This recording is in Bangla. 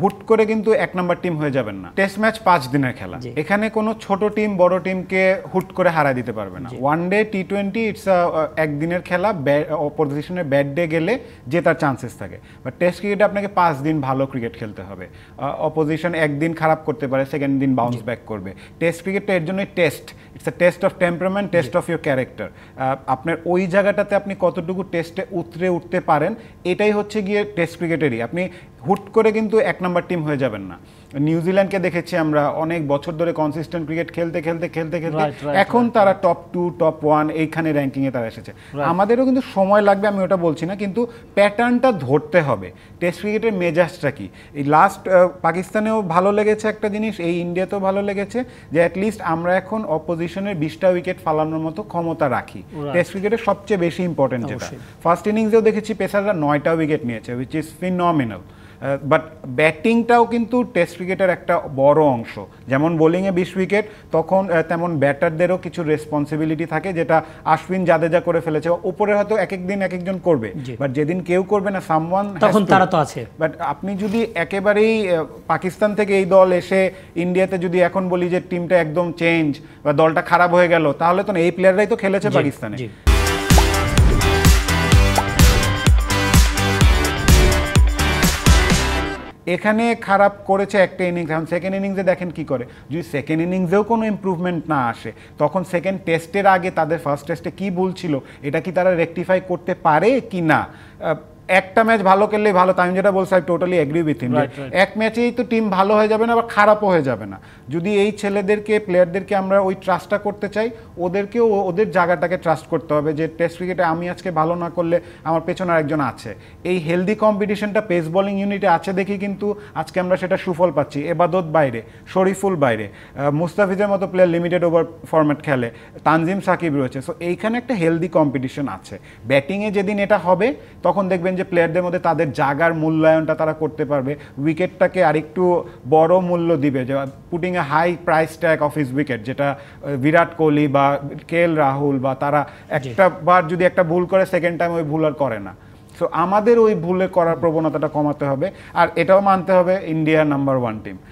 হুট করে কিন্তু 1 নাম্বার টিম হয়ে যাবেন না। টেস্ট ম্যাচ 5 দিনের খেলা, এখানে কোনো ছোট টিম বড় টিমকে হুট করে হারায় দিতে পারবে না। ওয়ান ডে টি20 ইটস একদিনের খেলা, অপোজিশনের ব্যাড ডে গেলে জেতার চান্সেস থাকে। বাট টেস্ট ক্রিকেটে আপনাকে 5 দিন ভালো ক্রিকেট খেলতে হবে। অপোজিশন একদিন খারাপ করতে পারে, সেকেন্ড দিন বাউন্স ব্যাক করবে। টেস্ট ক্রিকেটটা এর জন্যই test, it's a test of temperament, test of your character. আপনার ওই জায়গাটাতে আপনি কতটুকু টেস্টে উতরে উঠতে পারেন, এটাই হচ্ছে গিয়ে টেস্ট ক্রিকেটেরই। আপনি হুট করে কিন্তু 1 নাম্বার টিম হয়ে যাবেন না। নিউজিল্যান্ডকে দেখেছি আমরা অনেক বছর ধরে কনসিস্টেন্ট ক্রিকেট খেলতে এখন তারা টপ 2 টপ 1 এইখানে র্যাঙ্কিংয়ে তারা এসেছে। আমাদেরও কিন্তু সময় লাগবে, আমি ওটা বলছি না, কিন্তু প্যাটার্নটা ধরতে হবে। টেস্ট ক্রিকেটের মেজাজটা কি, এই লাস্ট পাকিস্তানেও ভালো লেগেছে একটা জিনিস, এই ইন্ডিয়াতেও ভালো লেগেছে যে অ্যাটলিস্ট আমরা এখন অপোজিশনের 20টা উইকেট ফালানোর মতো ক্ষমতা রাখি। টেস্ট ক্রিকেটের সবচেয়ে বেশি ইম্পর্টেন্ট যেটা, ফার্স্ট ইনিংসেও দেখেছি পেসাররা 9টা উইকেট নিয়েছে, উইচ ইজ ফিনমিনাল। বাট ব্যাটিংটাও কিন্তু টেস্ট ক্রিকেটের একটা বড় অংশ। যেমন বোলিংয়ে 20 উইকেট, তখন তেমন ব্যাটারদেরও কিছু রেসপন্সিবিলিটি থাকে, যেটা আশ্বিন জাদেজা করে ফেলেছে। উপরে হয়তো এক একদিন এক একজন করবে, বাট যেদিন কেউ করবে না সামওয়ান তখন তারা তো আছে। বাট আপনি যদি একেবারেই পাকিস্তান থেকে এই দল এসে ইন্ডিয়াতে যদি এখন বলি যে টিমটা একদম চেঞ্জ বা দলটা খারাপ হয়ে গেল, তাহলে তো এই প্লেয়াররাই তো খেলেছে পাকিস্তানে। এখানে খারাপ করেছে একটা ইনিংস, এখন সেকেন্ড ইনিংসে দেখেন কি করে। যদি সেকেন্ড ইনিংসেও কোনো ইম্প্রুভমেন্ট না আসে, তখন সেকেন্ড টেস্টের আগে তাদের ফার্স্ট টেস্টে কি ভুল ছিল এটা কি তারা রেকটিফাই করতে পারে কি না। একটা ম্যাচ ভালো খেললে ভালো, আমি যেটা বলছি I totally agree with him. এক ম্যাচেই তো টিম ভালো হয়ে যাবে না, আবার খারাপও হয়ে যাবে না। যদি এই ছেলেদেরকে, প্লেয়ারদেরকে আমরা ওই ট্রাস্টটা করতে চাই, ওদেরকেও ওদের জায়গাটাকে ট্রাস্ট করতে হবে যে টেস্ট ক্রিকেটে আমি আজকে ভালো না করলে আমার পেছনে আরেকজন আছে। এই হেলদি কম্পিটিশনটা পেস বোলিং ইউনিটে আছে দেখি কিন্তু আজকে আমরা সেটা সুফল পাচ্ছি। এবাদত বাইরে, শরীফুল বাইরে, মুস্তাফিজের মতো প্লেয়ার লিমিটেড ওভার ফরম্যাট খেলে, তানজিম সাকিব রয়েছে। সো এইখানে একটা হেলদি কম্পিটিশন আছে। ব্যাটিংয়ে যেদিন এটা হবে তখন দেখবেন যে প্লেয়ারদের মধ্যে তাদের জাগার মূল্যায়নটা তারা করতে পারবে, উইকেটটাকে আরেকটু বড় মূল্য দিবে, যে putting a high price tag of his wicket, যেটা বিরাট কোহলি বা KL রাহুল বা তারা একটা বার যদি একটা ভুল করে সেকেন্ড টাইম ওই ভুল আর করে না। সো আমাদের ওই ভুলে করার প্রবণতাটা কমাতে হবে, আর এটাও মানতে হবে ইন্ডিয়া নাম্বার 1 টিম।